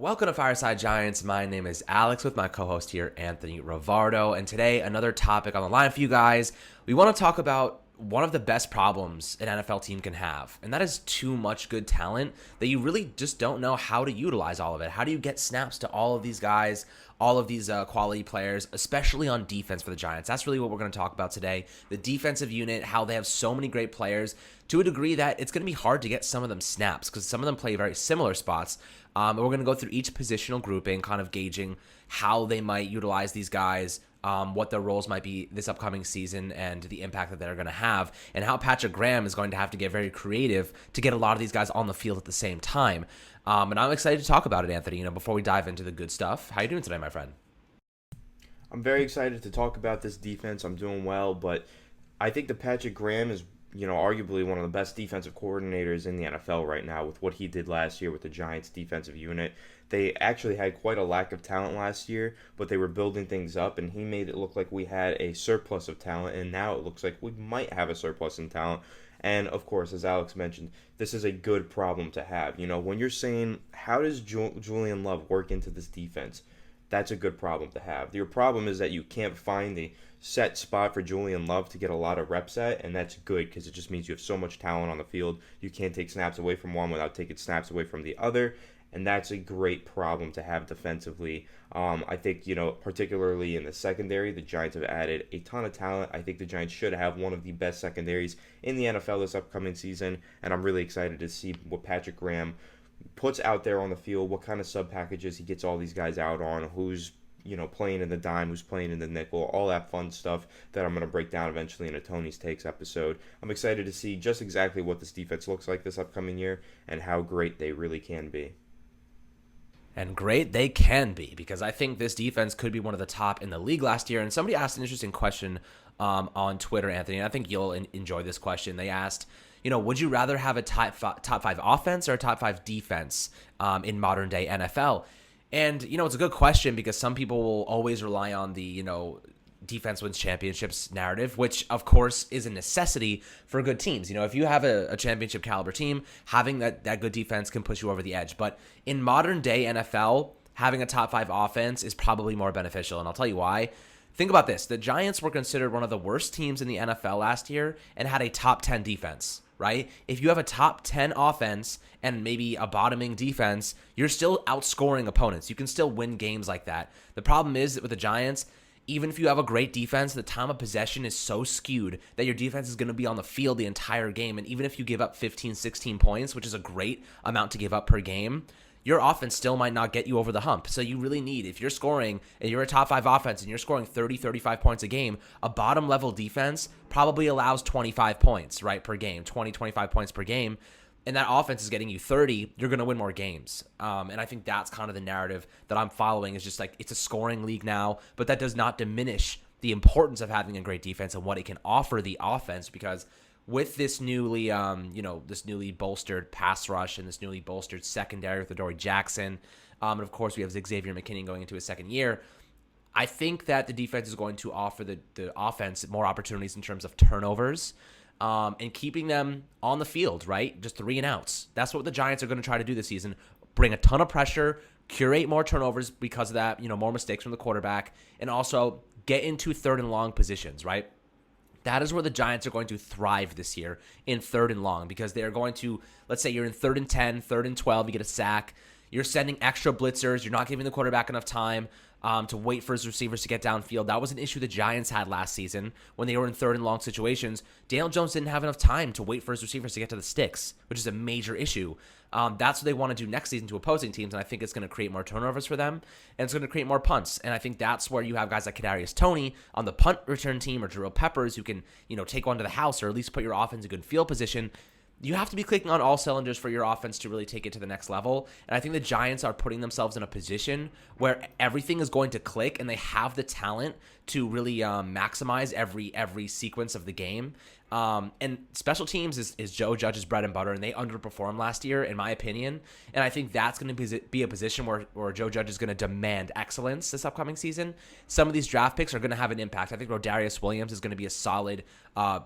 Welcome to Fireside Giants. My name is Alex with my co-host here, Anthony Rivardo. And today, another topic on the line for you guys. We want to talk about one of the best problems an NFL team can have, and that is too much good talent that you really just don't know how to utilize all of it. How do you get snaps to all of these guys, all of these quality players, especially on defense for the Giants? That's really what we're going to talk about today. The defensive unit, how they have so many great players to a degree that it's going to be hard to get some of them snaps because some of them play very similar spots. And we're going to go through each positional grouping, kind of gauging how they might utilize these guys, what their roles might be this upcoming season, and the impact that they're going to have, and how Patrick Graham is going to have to get very creative to get a lot of these guys on the field at the same time. And I'm excited to talk about it, Anthony. Before we dive into the good stuff, how you doing today, my friend? I'm very excited to talk about this defense. I'm doing well, but I think that Patrick Graham is, arguably one of the best defensive coordinators in the NFL right now with what he did last year with the Giants defensive unit. They actually had quite a lack of talent last year, but they were building things up, and he made it look like we had a surplus of talent, and now it looks like we might have a surplus in talent. And, of course, as Alex mentioned, this is a good problem to have. When you're saying, how does Julian Love work into this defense? That's a good problem to have. Your problem is that you can't find the set spot for Julian Love to get a lot of reps at, and that's good because it just means you have so much talent on the field. You can't take snaps away from one without taking snaps away from the other, and that's a great problem to have defensively. I think, particularly in the secondary, the Giants have added a ton of talent. I think the Giants should have one of the best secondaries in the NFL this upcoming season, and I'm really excited to see what Patrick Graham puts out there on the field, what kind of sub packages he gets all these guys out on, who's playing in the dime, who's playing in the nickel, all that fun stuff that I'm going to break down eventually in a Tony's Takes episode. I'm excited to see just exactly what this defense looks like this upcoming year and how great they really can be. And great they can be, because I think this defense could be one of the top in the league last year. And somebody asked an interesting question on Twitter, Anthony, and I think you'll enjoy this question. They asked, would you rather have a top five offense or a top five defense in modern day NFL? And, it's a good question because some people will always rely on the, defense wins championships narrative, which, of course, is a necessity for good teams. If you have a championship caliber team, having that good defense can push you over the edge. But in modern day NFL, having a top five offense is probably more beneficial. And I'll tell you why. Think about this. The Giants were considered one of the worst teams in the NFL last year and had a top 10 defense, right? If you have a top 10 offense and maybe a bottoming defense, you're still outscoring opponents. You can still win games like that. The problem is that with the Giants, even if you have a great defense, the time of possession is so skewed that your defense is going to be on the field the entire game. And even if you give up 15, 16 points, which is a great amount to give up per game, your offense still might not get you over the hump. So you really need, if you're scoring and you're a top five offense and you're scoring 30, 35 points a game, a bottom level defense probably allows 25 points, right, per game, 20, 25 points per game. And that offense is getting you 30, you're going to win more games. And I think that's kind of the narrative that I'm following, is just like, it's a scoring league now, but that does not diminish the importance of having a great defense and what it can offer the offense, because with this newly, this newly bolstered pass rush and this newly bolstered secondary with Adoree Jackson, and of course we have Xavier McKinney going into his second year, I think that the defense is going to offer the offense more opportunities in terms of turnovers, and keeping them on the field, right? Just 3 and outs. That's what the Giants are going to try to do this season. Bring a ton of pressure, curate more turnovers because of that, more mistakes from the quarterback, and also get into third and long positions, right? That is where the Giants are going to thrive this year, in third and long, because they are going to, let's say you're in 3rd and 10, 3rd and 12, you get a sack, you're sending extra blitzers, you're not giving the quarterback enough time to wait for his receivers to get downfield. That was an issue the Giants had last season when they were in 3rd and long situations. Daniel Jones didn't have enough time to wait for his receivers to get to the sticks, which is a major issue. That's what they want to do next season to opposing teams, and I think it's going to create more turnovers for them, and it's going to create more punts. And I think that's where you have guys like Kadarius Toney on the punt return team, or Jerome Peppers, who can, take one to the house or at least put your offense in good field position. You have to be clicking on all cylinders for your offense to really take it to the next level. And I think the Giants are putting themselves in a position where everything is going to click, and they have the talent to really maximize every sequence of the game. And special teams is Joe Judge's bread and butter, and they underperformed last year, in my opinion. And I think that's going to be a position where Joe Judge is going to demand excellence this upcoming season. Some of these draft picks are going to have an impact. I think Rodarius Williams is going to be a solid, a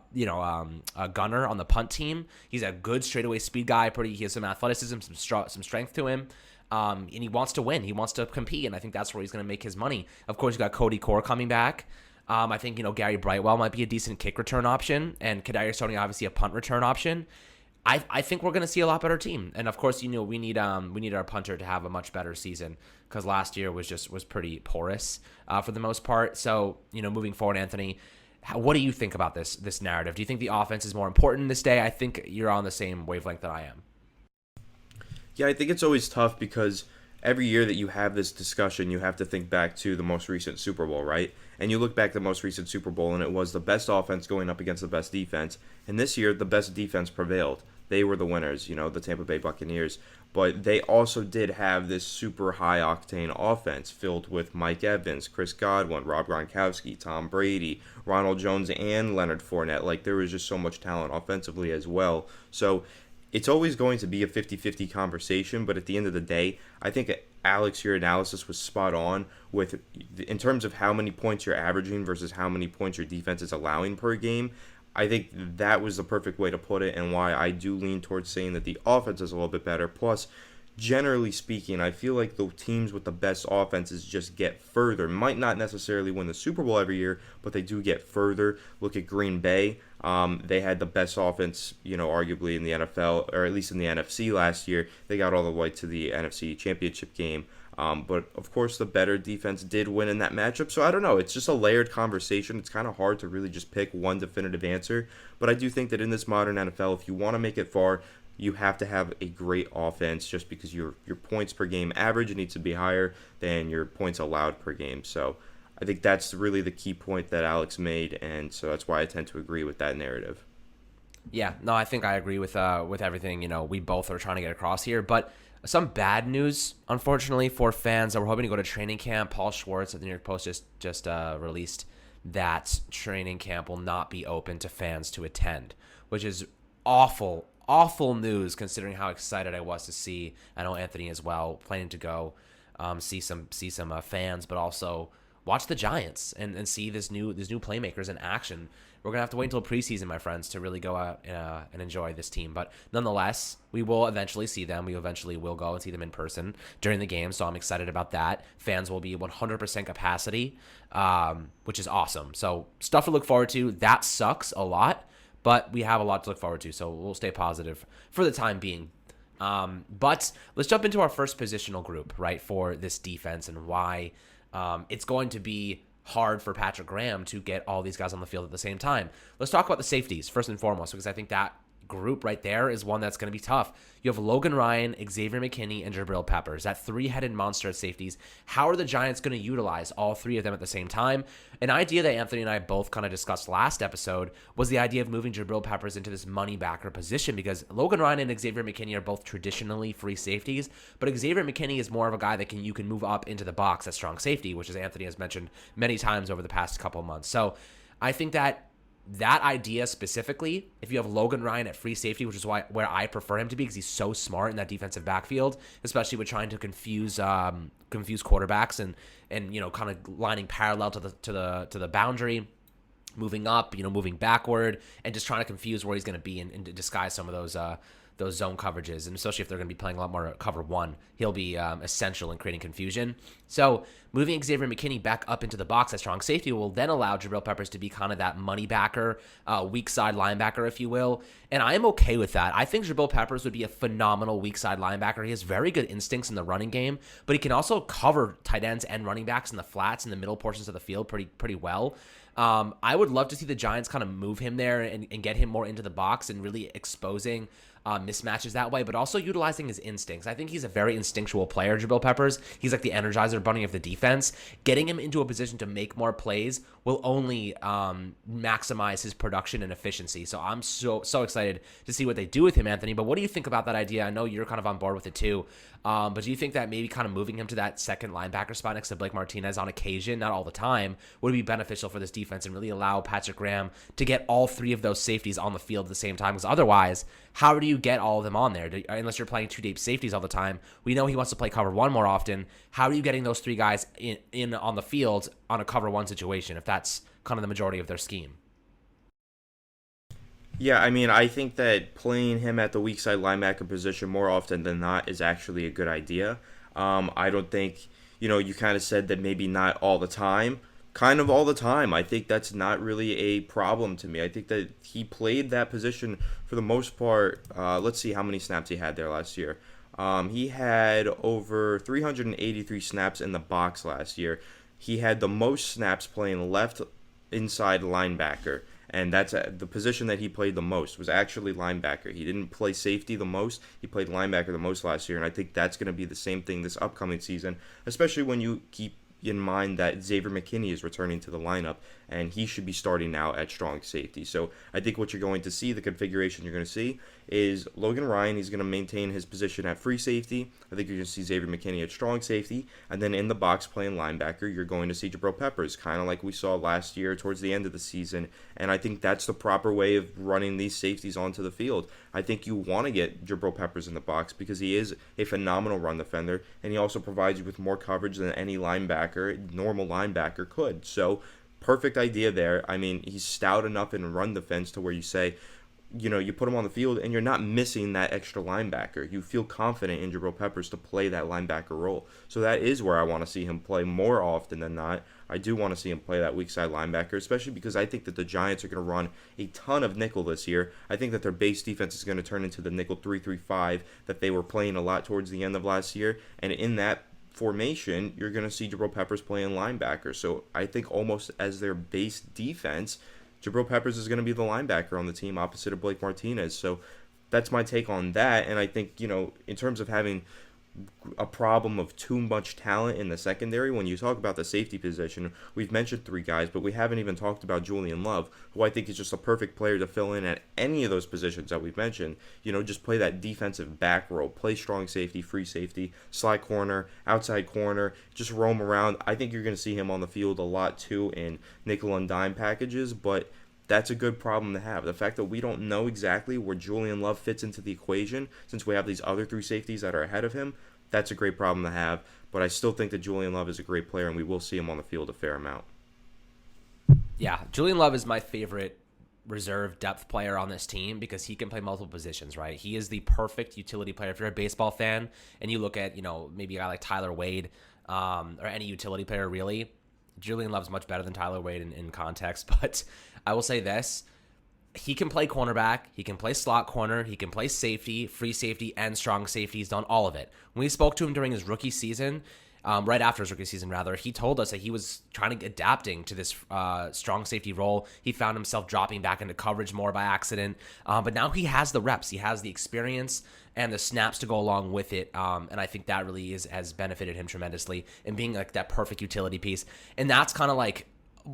gunner on the punt team. He's a good straightaway speed guy. He has some athleticism, some strength to him. And he wants to win. He wants to compete, and I think that's where he's going to make his money. Of course, you got Cody Core coming back. I think, Gary Brightwell might be a decent kick return option, and Kadarius Toney obviously a punt return option. I think we're going to see a lot better team, and of course, we need our punter to have a much better season because last year was pretty porous for the most part. So moving forward, Anthony, what do you think about this narrative? Do you think the offense is more important this day? I think you're on the same wavelength that I am. Yeah, I think it's always tough because every year that you have this discussion, you have to think back to the most recent Super Bowl, right? And you look back at the most recent Super Bowl, and it was the best offense going up against the best defense. And this year, the best defense prevailed. They were the winners, the Tampa Bay Buccaneers. But they also did have this super high-octane offense filled with Mike Evans, Chris Godwin, Rob Gronkowski, Tom Brady, Ronald Jones, and Leonard Fournette. Like, there was just so much talent offensively as well. So it's always going to be a 50-50 conversation, but at the end of the day, I think, Alex, your analysis was spot on in terms of how many points you're averaging versus how many points your defense is allowing per game. I think that was the perfect way to put it, and why I do lean towards saying that the offense is a little bit better. Plus, generally speaking, I feel like the teams with the best offenses just get further. Might not necessarily win the Super Bowl every year, but they do get further. Look at Green Bay. They had the best offense, arguably in the NFL, or at least in the NFC last year. They got all the way to the NFC Championship game. But, of course, the better defense did win in that matchup. So, I don't know. It's just a layered conversation. It's kind of hard to really just pick one definitive answer. But I do think that in this modern NFL, if you want to make it far, you have to have a great offense just because your points per game average needs to be higher than your points allowed per game. So, I think that's really the key point that Alex made. And so that's why I tend to agree with that narrative. Yeah, no, I think I agree with everything, we both are trying to get across here. But some bad news, unfortunately, for fans that were hoping to go to training camp. Paul Schwartz at the New York Post just released that training camp will not be open to fans to attend, which is awful news considering how excited I was to see. I know Anthony as well, planning to go see some fans, but also watch the Giants and see these new playmakers in action. We're going to have to wait until preseason, my friends, to really go out and enjoy this team. But nonetheless, we will eventually see them. We eventually will go and see them in person during the game, so I'm excited about that. Fans will be 100% capacity, which is awesome. So stuff to look forward to. That sucks a lot, but we have a lot to look forward to, so we'll stay positive for the time being. But let's jump into our first positional group, right, for this defense and why it's going to be hard for Patrick Graham to get all these guys on the field at the same time. Let's talk about the safeties first and foremost, because I think that group right there is one that's going to be tough. You have Logan Ryan, Xavier McKinney, and Jabril Peppers, that three-headed monster at safeties. How are the Giants going to utilize all three of them at the same time? An idea that Anthony and I both kind of discussed last episode was the idea of moving Jabril Peppers into this money backer position, because Logan Ryan and Xavier McKinney are both traditionally free safeties, but Xavier McKinney is more of a guy that you can move up into the box at strong safety, which is Anthony has mentioned many times over the past couple of months. So I think that idea specifically, if you have Logan Ryan at free safety, which is where I prefer him to be, because he's so smart in that defensive backfield, especially with trying to confuse quarterbacks and kind of lining parallel to the boundary, moving up, moving backward, and just trying to confuse where he's going to be and disguise some of those zone coverages, and especially if they're going to be playing a lot more cover one, he'll be essential in creating confusion. So moving Xavier McKinney back up into the box at strong safety will then allow Jabril Peppers to be kind of that money backer, weak side linebacker, if you will. And I am okay with that. I think Jabril Peppers would be a phenomenal weak side linebacker. He has very good instincts in the running game, but he can also cover tight ends and running backs in the flats and the middle portions of the field pretty well. I would love to see the Giants kind of move him there and get him more into the box and really exposing mismatches that way, but also utilizing his instincts. I think he's a very instinctual player, Jabril Peppers. He's like the Energizer Bunny of the defense. Getting him into a position to make more plays will only maximize his production and efficiency. So I'm so excited to see what they do with him, Anthony. But what do you think about that idea? I know you're kind of on board with it too. But do you think that maybe kind of moving him to that second linebacker spot next to Blake Martinez on occasion, not all the time, would be beneficial for this defense and really allow Patrick Graham to get all three of those safeties on the field at the same time? Because otherwise, how do you get all of them on there? Unless you're playing two deep safeties all the time. We know he wants to play cover one more often. How are you getting those three guys in on the field on a cover one situation if that's kind of the majority of their scheme? Yeah, I mean, I think that playing him at the weak side linebacker position more often than not is actually a good idea. I don't think, you kind of said that maybe not all the time. Kind of all the time. I think that's not really a problem to me. I think that he played that position for the most part. Let's see how many snaps he had there last year. He had over 383 snaps in the box last year. He had the most snaps playing left inside linebacker, and that's the position that he played the most was actually linebacker. He didn't play safety the most. He played linebacker the most last year, and I think that's going to be the same thing this upcoming season, especially when you keep in mind that Xavier McKinney is returning to the lineup, and he should be starting now at strong safety. So I think what you're going to see, the configuration you're going to see, is Logan Ryan. He's going to maintain his position at free safety. I think you're going to see Xavier McKinney at strong safety. And then in the box playing linebacker, you're going to see Jabril Peppers, kind of like we saw last year towards the end of the season. And I think that's the proper way of running these safeties onto the field. I think you want to get Jabril Peppers in the box because he is a phenomenal run defender, and he also provides you with more coverage than any linebacker, normal linebacker, could. So perfect idea there. I mean, he's stout enough in run defense to where you say, you put him on the field and you're not missing that extra linebacker. You feel confident in Jabril Peppers to play that linebacker role. So that is where I want to see him play more often than not. I do want to see him play that weak side linebacker, especially because I think that the Giants are going to run a ton of nickel this year. I think that their base defense is going to turn into the nickel 3-3-5 that they were playing a lot towards the end of last year. And in that formation, you're going to see Jabril Peppers playing linebacker. So I think almost as their base defense, Jabril Peppers is going to be the linebacker on the team opposite of Blake Martinez. So that's my take on that. And I think, in terms of having a problem of too much talent in the secondary, when you talk about the safety position, we've mentioned 3 guys, but we haven't even talked about Julian Love, who I think is just a perfect player to fill in at any of those positions that we've mentioned. Just play that defensive back role, play strong safety, free safety, slide corner, outside corner, just roam around. I think you're going to see him on the field a lot too in nickel and dime packages, but that's a good problem to have. The fact that we don't know exactly where Julian Love fits into the equation, since we have these other 3 safeties that are ahead of him, that's a great problem to have. But I still think that Julian Love is a great player, and we will see him on the field a fair amount. Yeah, Julian Love is my favorite reserve depth player on this team because he can play multiple positions, right? He is the perfect utility player. If you're a baseball fan and you look at, maybe a guy like Tyler Wade or any utility player really, Julian Love's much better than Tyler Wade in context. But I will say this. He can play cornerback, he can play slot corner, he can play safety, free safety, and strong safety. He's done all of it. When we spoke to him during his rookie season, right after his rookie season, rather, he told us that he was trying to adapting to this strong safety role. He found himself dropping back into coverage more by accident. But now he has the reps, he has the experience and the snaps to go along with it. And I think that really has benefited him tremendously in being like that perfect utility piece. And that's kind of like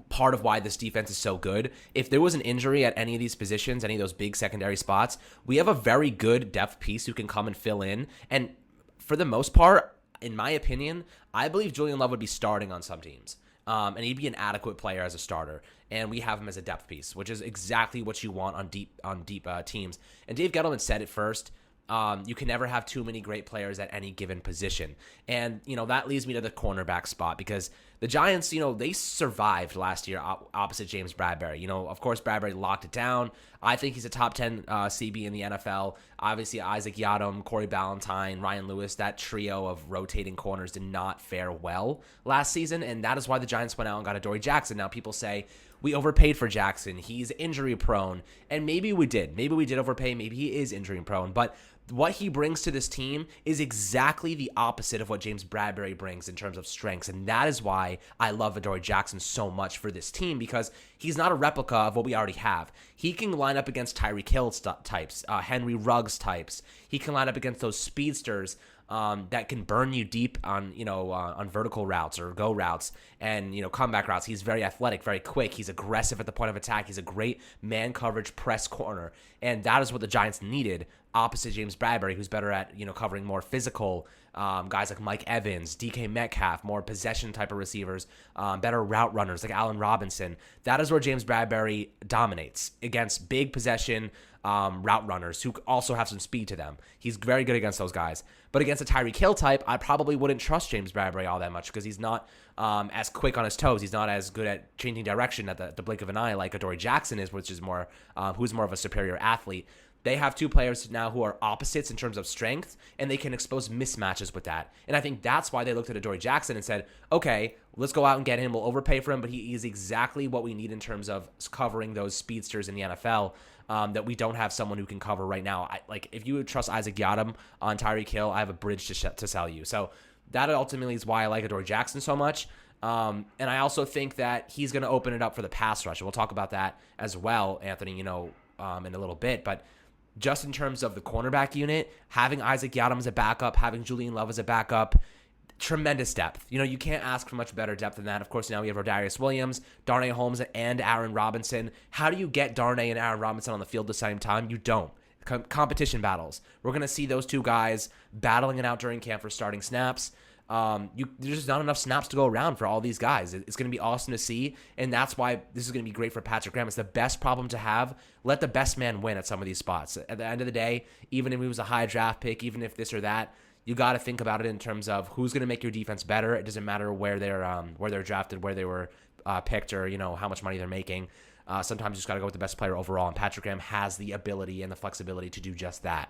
part of why this defense is so good. If there was an injury at any of these positions, any of those big secondary spots, we have a very good depth piece who can come and fill in. And for the most part, in my opinion, I believe Julian Love would be starting on some teams. And he'd be an adequate player as a starter. And we have him as a depth piece, which is exactly what you want on deep teams. And Dave Gettleman said it first. You can never have too many great players at any given position. And, that leads me to the cornerback spot because the Giants, they survived last year opposite James Bradberry. Of course, Bradberry locked it down. I think he's a top 10 CB in the NFL. Obviously, Isaac Yiadom, Corey Ballantyne, Ryan Lewis, that trio of rotating corners did not fare well last season. And that is why the Giants went out and got Adoree Jackson. Now, people say, we overpaid for Jackson. He's injury prone. And maybe we did. Maybe we did overpay. Maybe he is injury prone. But what he brings to this team is exactly the opposite of what James Bradberry brings in terms of strengths. And that is why I love Adoree Jackson so much for this team because he's not a replica of what we already have. He can line up against Tyreek Hill types, Henry Ruggs types. He can line up against those speedsters that can burn you deep on on vertical routes or go routes and comeback routes. He's very athletic, very quick. He's aggressive at the point of attack. He's a great man coverage press corner, and that is what the Giants needed opposite James Bradberry, who's better at covering more physical guys like Mike Evans, DK Metcalf, more possession type of receivers, better route runners like Allen Robinson. That is where James Bradberry dominates against big possession route runners who also have some speed to them. He's very good against those guys. But against a Tyreek Hill type, I probably wouldn't trust James Bradberry all that much because he's not as quick on his toes. He's not as good at changing direction at the blink of an eye like Adoree Jackson is, which is more who's more of a superior athlete. They have two players now who are opposites in terms of strength, and they can expose mismatches with that. And I think that's why they looked at Adoree Jackson and said, okay, let's go out and get him. We'll overpay for him, but he is exactly what we need in terms of covering those speedsters in the NFL that we don't have someone who can cover right now. If you would trust Isaac Yiadom on Tyreek Hill, I have a bridge to sell you. So that ultimately is why I like Adoree Jackson so much. And I also think that he's going to open it up for the pass rush. And we'll talk about that as well, Anthony, in a little bit. But just in terms of the cornerback unit, having Isaac Yiadom as a backup, having Julian Love as a backup, tremendous depth. You can't ask for much better depth than that. Of course, now we have Rodarius Williams, Darnay Holmes, and Aaron Robinson. How do you get Darnay and Aaron Robinson on the field at the same time? You don't. Competition battles. We're going to see those two guys battling it out during camp for starting snaps. There's just not enough snaps to go around for all these guys. It's going to be awesome to see, and that's why this is going to be great for Patrick Graham. It's the best problem to have. Let the best man win at some of these spots. At the end of the day, even if he was a high draft pick, even if this or that, you got to think about it in terms of who's going to make your defense better. It doesn't matter where they're drafted, where they were picked, or how much money they're making. Sometimes you just got to go with the best player overall, and Patrick Graham has the ability and the flexibility to do just that.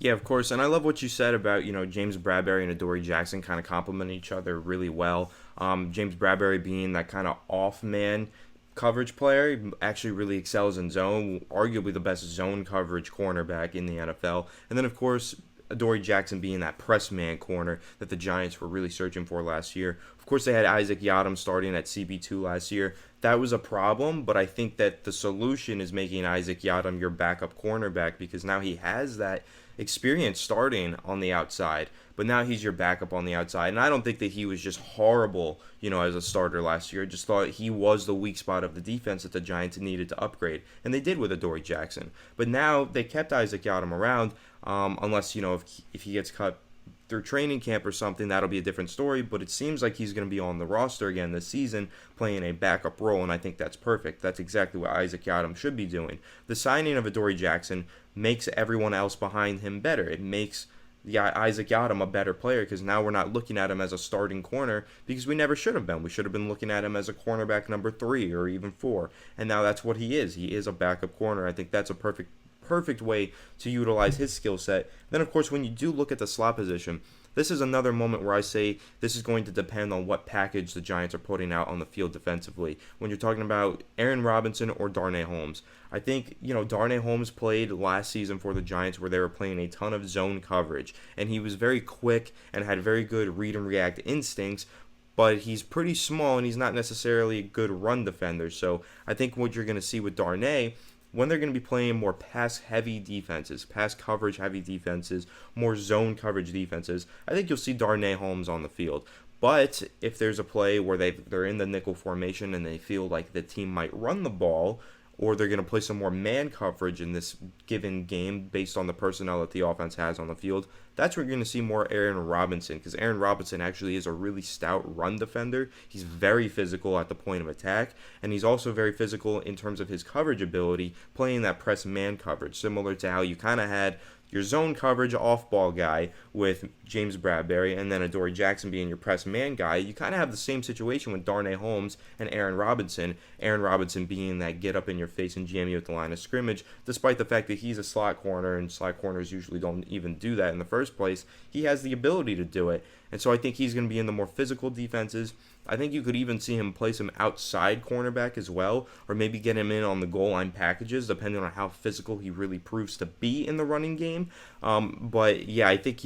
Yeah, of course, and I love what you said about, James Bradberry and Adoree Jackson kind of complement each other really well. James Bradberry being that kind of off-man coverage player, actually really excels in zone, arguably the best zone coverage cornerback in the NFL. And then, of course, Adoree Jackson being that press man corner that the Giants were really searching for last year. Of course, they had Isaac Yiadom starting at CB2 last year. That was a problem, but I think that the solution is making Isaac Yiadom your backup cornerback, because now he has that experience starting on the outside, but now he's your backup on the outside. And I don't think that he was just horrible, as a starter last year. I just thought he was the weak spot of the defense that the Giants needed to upgrade, and they did with Adoree Jackson. But now they kept Isaac Yiadom around, unless, if he gets cut through training camp or something, that'll be a different story, but it seems like he's going to be on the roster again this season playing a backup role, and I think that's perfect. That's exactly what Isaac Yiadom should be doing. The signing of Adoree Jackson makes everyone else behind him better. It makes Isaac Yiadom a better player, because now we're not looking at him as a starting corner, because we never should have been. We should have been looking at him as a cornerback number 3 or even 4, and now that's what he is. He is a backup corner. I think that's a perfect way to utilize his skill set. Then, of course, when you do look at the slot position, this is another moment where I say this is going to depend on what package the Giants are putting out on the field defensively. When you're talking about Aaron Robinson or Darnay Holmes, I think, Darnay Holmes played last season for the Giants where they were playing a ton of zone coverage, and he was very quick and had very good read and react instincts, but he's pretty small and he's not necessarily a good run defender. So I think what you're going to see with Darnay, when they're going to be playing more pass-heavy defenses, pass coverage-heavy defenses, more zone coverage defenses, I think you'll see Darnay Holmes on the field. But if there's a play where they're in the nickel formation and they feel like the team might run the ball, or they're going to play some more man coverage in this given game based on the personnel that the offense has on the field, that's where you're going to see more Aaron Robinson, because Aaron Robinson actually is a really stout run defender. He's very physical at the point of attack, and he's also very physical in terms of his coverage ability, playing that press man coverage, similar to how you kind of had your zone coverage off-ball guy with James Bradberry, and then Adoree Jackson being your press man guy. You kind of have the same situation with Darnay Holmes and Aaron Robinson. Aaron Robinson being that get up in your face and jam you at the line of scrimmage, despite the fact that he's a slot corner, and slot corners usually don't even do that in the first place. He has the ability to do it, and so I think he's going to be in the more physical defenses. I think you could even see him play some outside cornerback as well, or maybe get him in on the goal line packages, depending on how physical he really proves to be in the running game. But yeah, I think,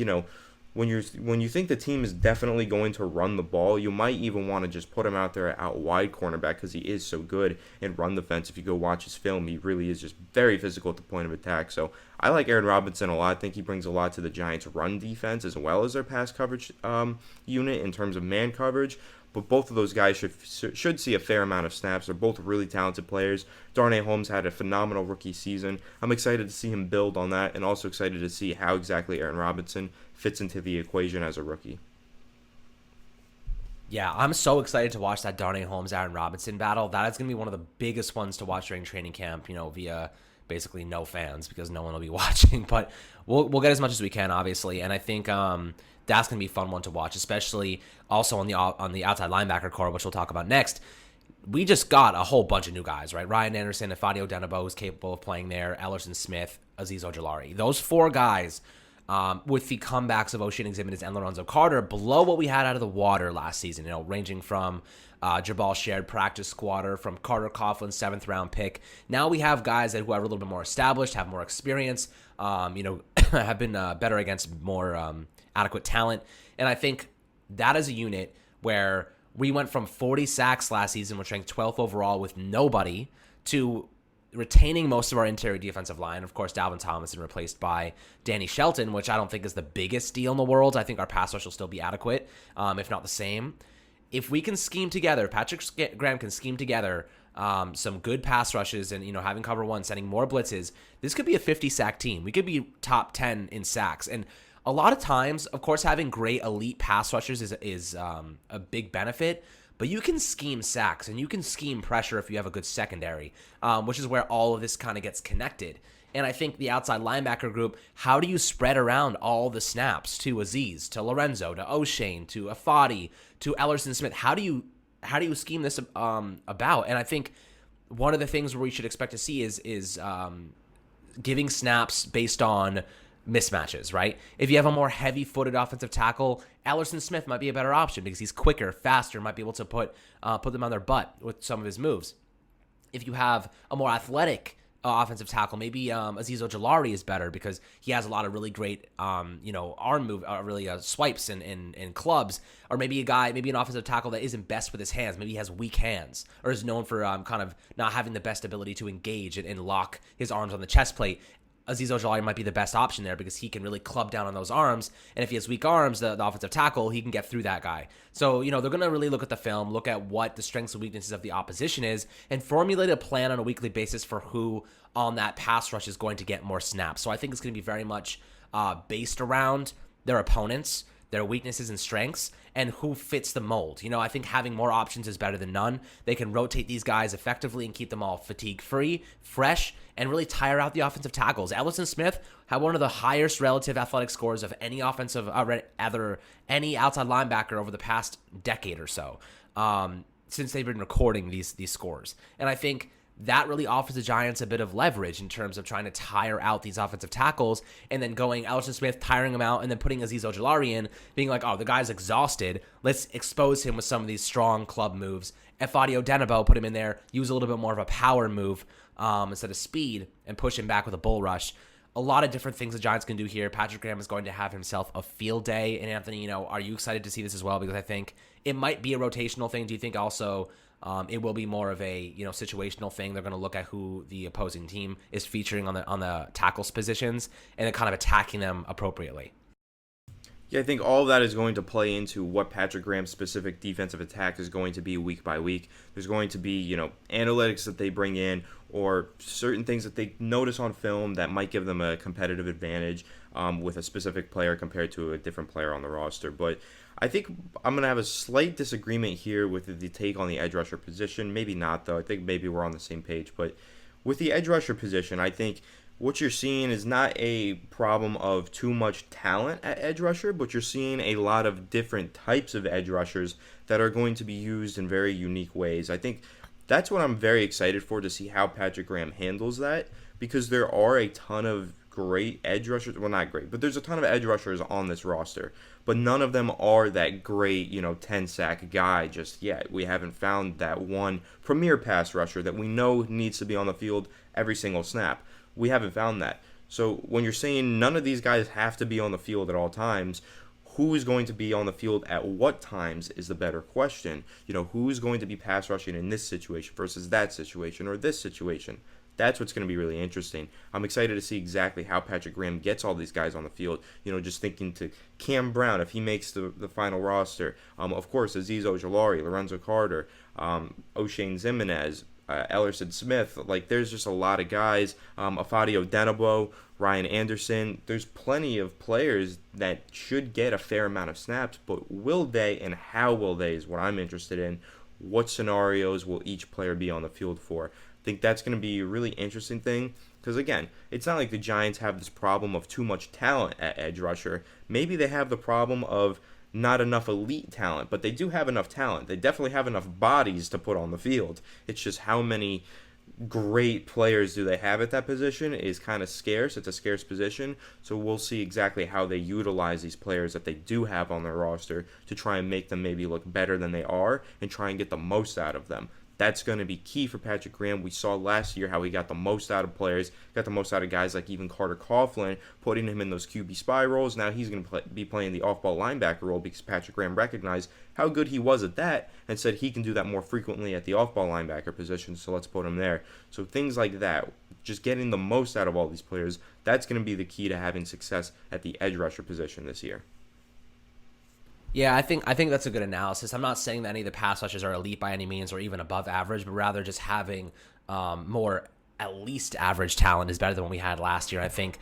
when you think the team is definitely going to run the ball, you might even want to just put him out there out wide cornerback, because he is so good in run defense. If you go watch his film, he really is just very physical at the point of attack. So I like Aaron Robinson a lot. I think he brings a lot to the Giants' run defense as well as their pass coverage unit in terms of man coverage. But both of those guys should see a fair amount of snaps. They're both really talented players. Darnay Holmes had a phenomenal rookie season. I'm excited to see him build on that, and also excited to see how exactly Aaron Robinson fits into the equation as a rookie. Yeah, I'm so excited to watch that Darnay Holmes-Aaron Robinson battle. That is going to be one of the biggest ones to watch during training camp, via basically no fans, because no one will be watching. But we'll get as much as we can, obviously. And I think that's going to be a fun one to watch, especially also on the outside linebacker core, which we'll talk about next. we just got a whole bunch of new guys, right? Ryan Anderson, Efadio Denabo is capable of playing there, Ellerson Smith, Azeez Ojulari. Those 4 guys, with the comebacks of O'Shea Ximines and Lorenzo Carter, blow what we had out of the water last season, ranging from Jabal Shared, practice squatter, from Carter Coughlin, 7th round pick. Now we have guys who are a little bit more established, have more experience, have been better against more adequate talent. And I think that is a unit where we went from 40 sacks last season, which ranked 12th overall with nobody, to retaining most of our interior defensive line. Of course, Dalvin Tomlinson replaced by Danny Shelton, which I don't think is the biggest deal in the world. I think our pass rush will still be adequate, if not the same. If we can scheme together, Patrick Graham can scheme together some good pass rushes and, having cover one, sending more blitzes, this could be a 50-sack team. We could be top 10 in sacks. And a lot of times, of course, having great elite pass rushers is a big benefit, but you can scheme sacks and you can scheme pressure if you have a good secondary, which is where all of this kind of gets connected. And I think the outside linebacker group, how do you spread around all the snaps to Azeez, to Lorenzo, to O'Shane, to Afadi, to Ellerson Smith? How do you scheme this about? And I think one of the things where we should expect to see is giving snaps based on mismatches, right? If you have a more heavy-footed offensive tackle, Ellerson Smith might be a better option because he's quicker, faster, might be able to put them on their butt with some of his moves. If you have a more athletic offensive tackle, maybe Azeez Ojulari is better because he has a lot of really great, arm move, swipes and clubs. Or maybe an offensive tackle that isn't best with his hands. Maybe he has weak hands or is known for kind of not having the best ability to engage and lock his arms on the chest plate. Azeez Ojulari might be the best option there because he can really club down on those arms. And if he has weak arms, the offensive tackle, he can get through that guy. So, they're going to really look at the film, look at what the strengths and weaknesses of the opposition is, and formulate a plan on a weekly basis for who on that pass rush is going to get more snaps. So I think it's going to be very much based around their opponents, their weaknesses and strengths, and who fits the mold. I think having more options is better than none. They can rotate these guys effectively and keep them all fatigue-free, fresh, and really tire out the offensive tackles. Ellerson Smith had one of the highest relative athletic scores of any any outside linebacker over the past decade or so, since they've been recording these scores. And I think that really offers the Giants a bit of leverage in terms of trying to tire out these offensive tackles and then going Ellerson Smith, tiring him out, and then putting Azeez Ojulari in, being like, oh, the guy's exhausted. Let's expose him with some of these strong club moves. Efadio Denabo, put him in there, use a little bit more of a power move instead of speed, and push him back with a bull rush. A lot of different things the Giants can do here. Patrick Graham is going to have himself a field day. And Anthony, are you excited to see this as well? Because I think it might be a rotational thing. Do you think also it will be more of a situational thing? They're going to look at who the opposing team is featuring on the tackles positions and then kind of attacking them appropriately. Yeah, I think all of that is going to play into what Patrick Graham's specific defensive attack is going to be week by week. There's going to be, analytics that they bring in or certain things that they notice on film that might give them a competitive advantage with a specific player compared to a different player on the roster. But I think I'm going to have a slight disagreement here with the take on the edge rusher position. Maybe not, though. I think maybe we're on the same page. But with the edge rusher position, I think what you're seeing is not a problem of too much talent at edge rusher, but you're seeing a lot of different types of edge rushers that are going to be used in very unique ways. I think that's what I'm very excited for, to see how Patrick Graham handles that, because there are a ton of great edge rushers. Well, not great, but there's a ton of edge rushers on this roster, but none of them are that great, 10-sack guy just yet. We haven't found that one premier pass rusher that we know needs to be on the field every single snap. We haven't found that. So when you're saying none of these guys have to be on the field at all times, who is going to be on the field at what times is the better question. Who's going to be pass rushing in this situation versus that situation or this situation? That's what's going to be really interesting. I'm excited to see exactly how Patrick Graham gets all these guys on the field. Just thinking to Cam Brown, if he makes the final roster. Of course, Azeez Ojulari, Lorenzo Carter, O'Shea Ximines, Ellerson Smith. There's just a lot of guys. Efadio Denabo, Ryan Anderson. There's plenty of players that should get a fair amount of snaps, but will they and how will they is what I'm interested in. What scenarios will each player be on the field for? I think that's going to be a really interesting thing because, again, it's not like the Giants have this problem of too much talent at edge rusher. Maybe they have the problem of not enough elite talent, but they do have enough talent. They definitely have enough bodies to put on the field. It's just how many great players do they have at that position is kind of scarce. It's a scarce position, so we'll see exactly how they utilize these players that they do have on their roster to try and make them maybe look better than they are and try and get the most out of them. That's going to be key for Patrick Graham. We saw last year how he got the most out of players, got the most out of guys like even Carter Coughlin, putting him in those QB spy roles. Now he's going to be playing the off-ball linebacker role because Patrick Graham recognized how good he was at that and said he can do that more frequently at the off-ball linebacker position, so let's put him there. So things like that, just getting the most out of all these players, that's going to be the key to having success at the edge rusher position this year. Yeah, I think that's a good analysis. I'm not saying that any of the pass rushers are elite by any means or even above average, but rather just having more at least average talent is better than what we had last year. I think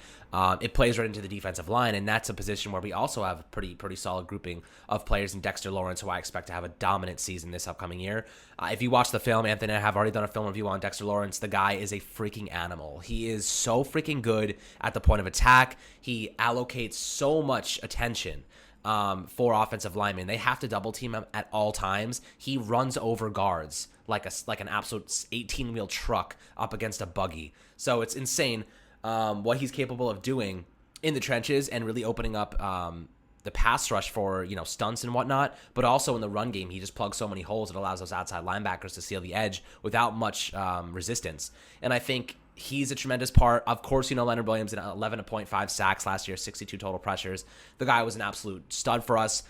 it plays right into the defensive line, and that's a position where we also have a pretty solid grouping of players in Dexter Lawrence, who I expect to have a dominant season this upcoming year. If you watch the film, Anthony and I have already done a film review on Dexter Lawrence. The guy is a freaking animal. He is so freaking good at the point of attack. He allocates so much attention for offensive linemen. They have to double team him at all times. He runs over guards like an absolute 18-wheel truck up against a buggy. So it's insane what he's capable of doing in the trenches and really opening up the pass rush for stunts and whatnot. But also in the run game, he just plugs so many holes. It allows those outside linebackers to seal the edge without much resistance. And I think he's a tremendous part. Of course, Leonard Williams at 11.5 sacks last year, 62 total pressures. The guy was an absolute stud for us.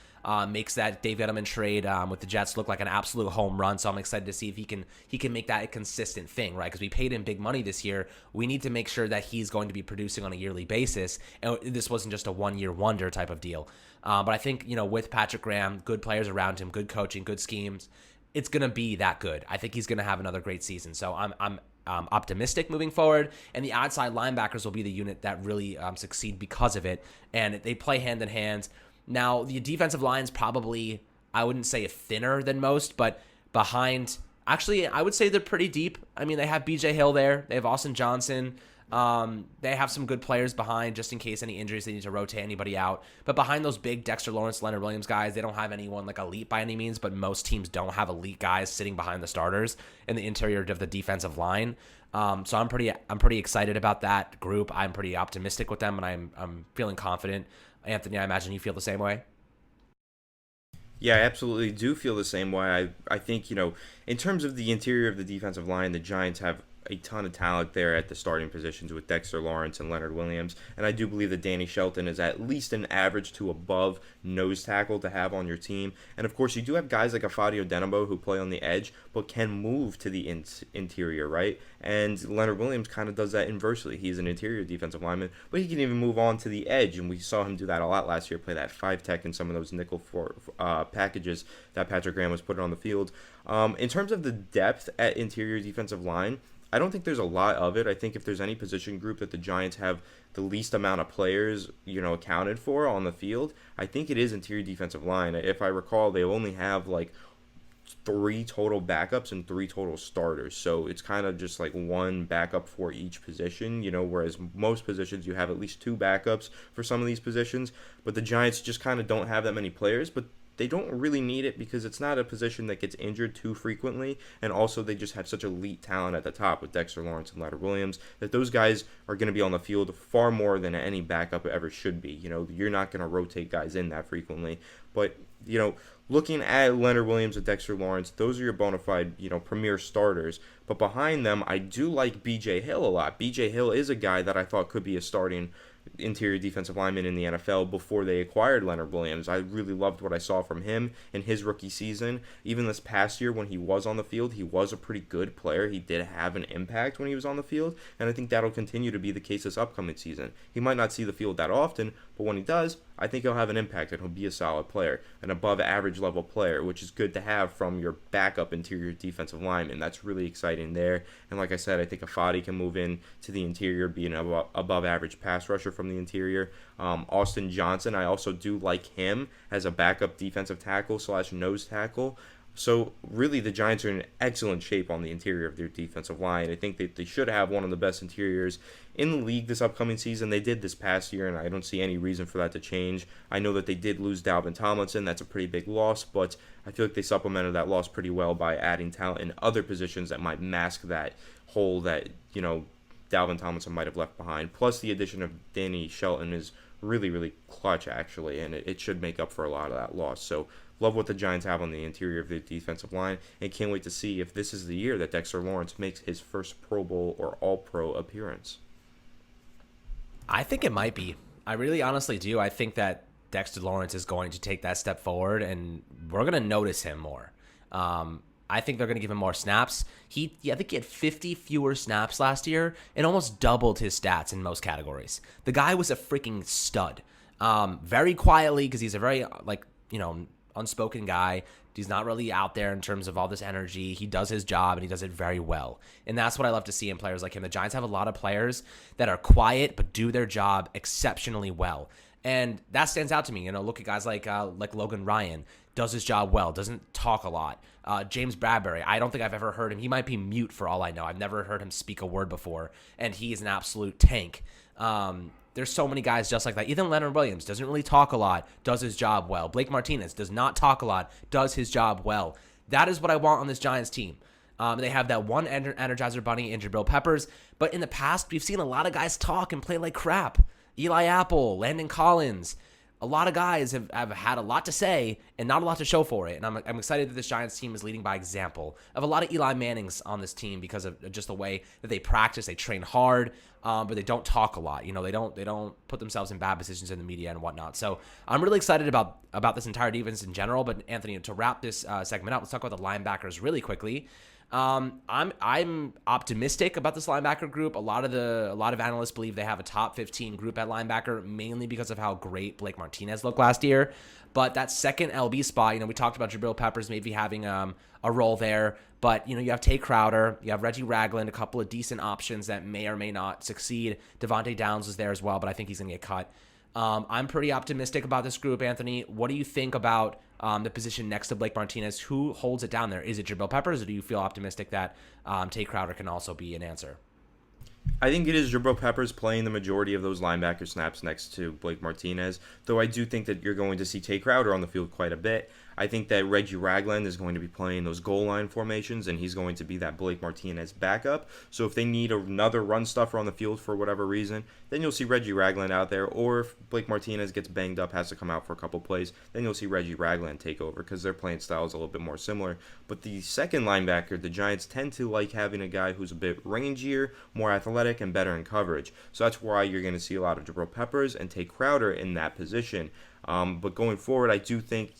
Makes that Dave Gettleman trade with the Jets look like an absolute home run. So I'm excited to see if he can make that a consistent thing, right? Because we paid him big money this year. We need to make sure that he's going to be producing on a yearly basis. And this wasn't just a one-year wonder type of deal. But I think, with Patrick Graham, good players around him, good coaching, good schemes, it's going to be that good. I think he's going to have another great season. So I'm optimistic moving forward, and the outside linebackers will be the unit that really succeed because of it, and they play hand in hand. Now, the defensive line's probably, I wouldn't say thinner than most, but behind, actually, I would say they're pretty deep. I mean, they have BJ Hill there, they have Austin Johnson, they have some good players behind just in case any injuries, they need to rotate anybody out. But behind those big Dexter Lawrence, Leonard Williams guys, they don't have anyone like elite by any means, but most teams don't have elite guys sitting behind the starters in the interior of the defensive line. So I'm pretty excited about that group. I'm pretty optimistic with them, and I'm feeling confident. Anthony, I imagine you feel the same way. Yeah, I absolutely do feel the same way. I think, in terms of the interior of the defensive line, the Giants have a ton of talent there at the starting positions with Dexter Lawrence and Leonard Williams. And I do believe that Danny Shelton is at least an average to above nose tackle to have on your team. And of course, you do have guys like Afadio Denabo who play on the edge, but can move to the interior, right? And Leonard Williams kind of does that inversely. He's an interior defensive lineman, but he can even move on to the edge. And we saw him do that a lot last year, play that 5-tech in some of those nickel packages that Patrick Graham was putting on the field. In terms of the depth at interior defensive line, I don't think there's a lot of it. I think if there's any position group that the Giants have the least amount of players, accounted for on the field, I think it is interior defensive line. If I recall, they only have like 3 total backups and 3 total starters. So it's kind of just like one backup for each position, whereas most positions you have at least 2 backups for some of these positions. But the Giants just kind of don't have that many players, but they don't really need it because it's not a position that gets injured too frequently, and also they just have such elite talent at the top with Dexter Lawrence and Leonard Williams that those guys are going to be on the field far more than any backup ever should be. You're not going to rotate guys in that frequently, but looking at Leonard Williams and Dexter Lawrence, those are your bona fide, premier starters. But behind them, I do like BJ Hill a lot. BJ Hill is a guy that I thought could be a starting interior defensive lineman in the NFL before they acquired Leonard Williams. I really loved what I saw from him in his rookie season. Even this past year when he was on the field, he was a pretty good player. He did have an impact when he was on the field, and I think that'll continue to be the case this upcoming season. He might not see the field that often, but when he does, I think he'll have an impact and he'll be a solid player, an above average level player, which is good to have from your backup interior defensive lineman. That's really exciting there. And like I said, I think Afadi can move in to the interior, be an above average pass rusher from the interior. Austin Johnson, I also do like him as a backup defensive tackle / nose tackle. So really, the Giants are in excellent shape on the interior of their defensive line. I think that they should have one of the best interiors in the league this upcoming season. They did this past year, and I don't see any reason for that to change. I know that they did lose Dalvin Tomlinson. That's a pretty big loss, but I feel like they supplemented that loss pretty well by adding talent in other positions that might mask that hole that, Dalvin Tomlinson might have left behind. Plus, the addition of Danny Shelton is really, really clutch, actually, and it should make up for a lot of that loss. So, love what the Giants have on the interior of their defensive line, and can't wait to see if this is the year that Dexter Lawrence makes his first Pro Bowl or All-Pro appearance. I think it might be. I really honestly do. I think that Dexter Lawrence is going to take that step forward, and we're going to notice him more. I think they're going to give him more snaps. I think he had 50 fewer snaps last year and almost doubled his stats in most categories. The guy was a freaking stud. Very quietly, because he's a very, unspoken guy. He's not really out there in terms of all this energy. He does his job, and he does it very well. And that's what I love to see in players like him. The Giants have a lot of players that are quiet but do their job exceptionally well. And that stands out to me. Look at guys like Logan Ryan. Does his job well, doesn't talk a lot. James Bradbury, I don't think I've ever heard him. He might be mute for all I know. I've never heard him speak a word before, and he is an absolute tank. There's so many guys just like that. Even Leonard Williams doesn't really talk a lot, does his job well. Blake Martinez does not talk a lot, does his job well. That is what I want on this Giants team. They have that one Energizer Bunny in Jabril Peppers, but in the past, we've seen a lot of guys talk and play like crap. Eli Apple, Landon Collins. A lot of guys have had a lot to say and not a lot to show for it. And I'm excited that this Giants team is leading by example of a lot of Eli Mannings on this team because of just the way that they practice. They train hard, but they don't talk a lot. They don't put themselves in bad positions in the media and whatnot. So I'm really excited about this entire defense in general. But Anthony, to wrap this segment up, let's talk about the linebackers really quickly. I'm optimistic about this linebacker group. A lot of analysts believe they have a top 15 group at linebacker, mainly because of how great Blake Martinez looked last year. But that second LB spot, we talked about Jabril Peppers maybe having a role there. But you have Tay Crowder, you have Reggie Ragland, a couple of decent options that may or may not succeed. Devontae Downs is there as well, but I think he's gonna get cut. I'm pretty optimistic about this group, Anthony. What do you think about the position next to Blake Martinez? Who holds it down there? Is it Jabril Peppers, or do you feel optimistic that Tay Crowder can also be an answer? I think it is Jabril Peppers playing the majority of those linebacker snaps next to Blake Martinez, though I do think that you're going to see Tay Crowder on the field quite a bit. I think that Reggie Ragland is going to be playing those goal line formations, and he's going to be that Blake Martinez backup. So if they need another run stuffer on the field for whatever reason, then you'll see Reggie Ragland out there. Or if Blake Martinez gets banged up, has to come out for a couple plays, then you'll see Reggie Ragland take over because their playing style is a little bit more similar. But the second linebacker, the Giants tend to like having a guy who's a bit rangier, more athletic, and better in coverage. So that's why you're going to see a lot of Jabril Peppers and Tay Crowder in that position. But going forward, I do think,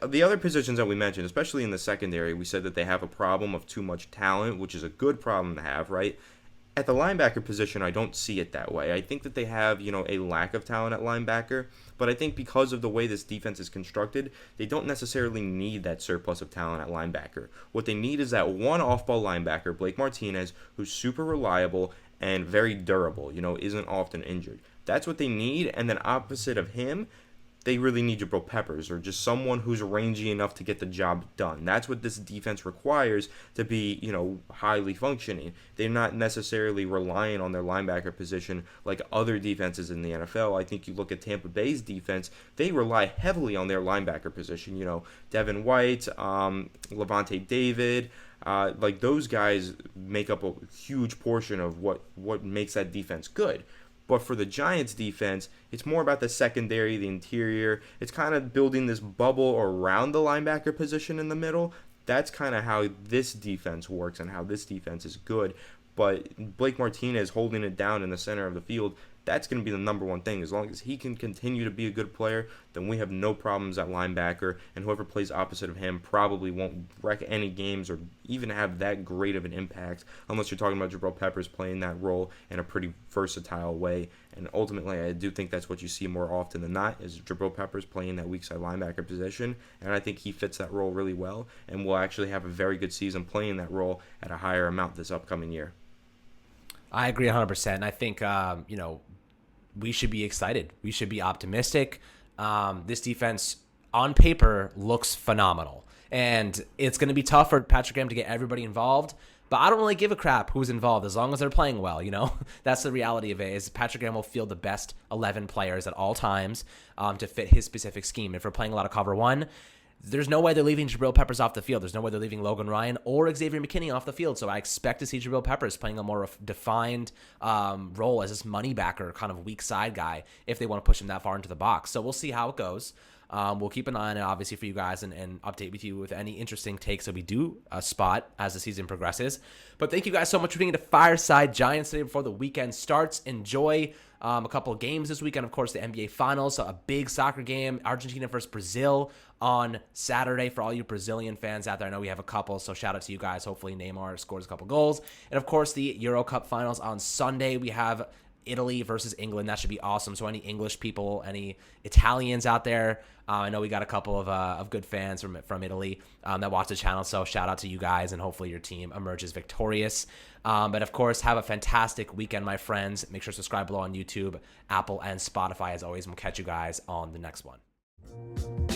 the other positions that we mentioned, especially in the secondary, we said that they have a problem of too much talent, which is a good problem to have, right? At the linebacker position, I don't see it that way. I think that they have, a lack of talent at linebacker, but I think because of the way this defense is constructed, they don't necessarily need that surplus of talent at linebacker. What they need is that one off-ball linebacker, Blake Martinez, who's super reliable and very durable, isn't often injured. That's what they need, and then opposite of him, they really need Jabril Peppers, or just someone who's rangy enough to get the job done. That's what this defense requires to be, highly functioning. They're not necessarily relying on their linebacker position like other defenses in the NFL. I think you look at Tampa Bay's defense, they rely heavily on their linebacker position. Devin White, Levante David, those guys make up a huge portion of what makes that defense good. But for the Giants defense, it's more about the secondary, the interior. It's kind of building this bubble around the linebacker position in the middle. That's kind of how this defense works and how this defense is good. But Blake Martinez holding it down in the center of the field, that's going to be the number one thing. As long as he can continue to be a good player, then we have no problems at linebacker, and whoever plays opposite of him probably won't wreck any games or even have that great of an impact, unless you're talking about Jabril Peppers playing that role in a pretty versatile way. And ultimately, I do think that's what you see more often than not, is Jabril Peppers playing that weak side linebacker position, and I think he fits that role really well, and will actually have a very good season playing that role at a higher amount this upcoming year. I agree 100%. I think, we should be excited. We should be optimistic. This defense, on paper looks phenomenal. And it's going to be tough for Patrick Graham to get everybody involved. But I don't really give a crap who's involved as long as they're playing well, you know? That's the reality of it, is Patrick Graham will field the best 11 players at all times to fit his specific scheme. If we're playing a lot of cover one, there's no way they're leaving Jabril Peppers off the field. There's no way they're leaving Logan Ryan or Xavier McKinney off the field. So I expect to see Jabril Peppers playing a more defined role as this money backer, kind of weak side guy, if they want to push him that far into the box. So we'll see how it goes. We'll keep an eye on it, obviously, for you guys and update with you with any interesting takes that we do spot as the season progresses. But thank you guys so much for being into Fireside Giants today before the weekend starts. Enjoy a couple of games this weekend. Of course, the NBA Finals, so a big soccer game, Argentina versus Brazil on Saturday for all you Brazilian fans out there. I know we have a couple, so shout out to you guys. Hopefully Neymar scores a couple goals. And, of course, the Euro Cup Finals on Sunday. We have Italy versus England. That should be awesome. So any English people, any Italians out there, I know we got a couple of good fans from Italy that watch the channel. So shout out to you guys, and hopefully your team emerges victorious. But of course, have a fantastic weekend, my friends. Make sure to subscribe below on YouTube, Apple, and Spotify as always. And we'll catch you guys on the next one.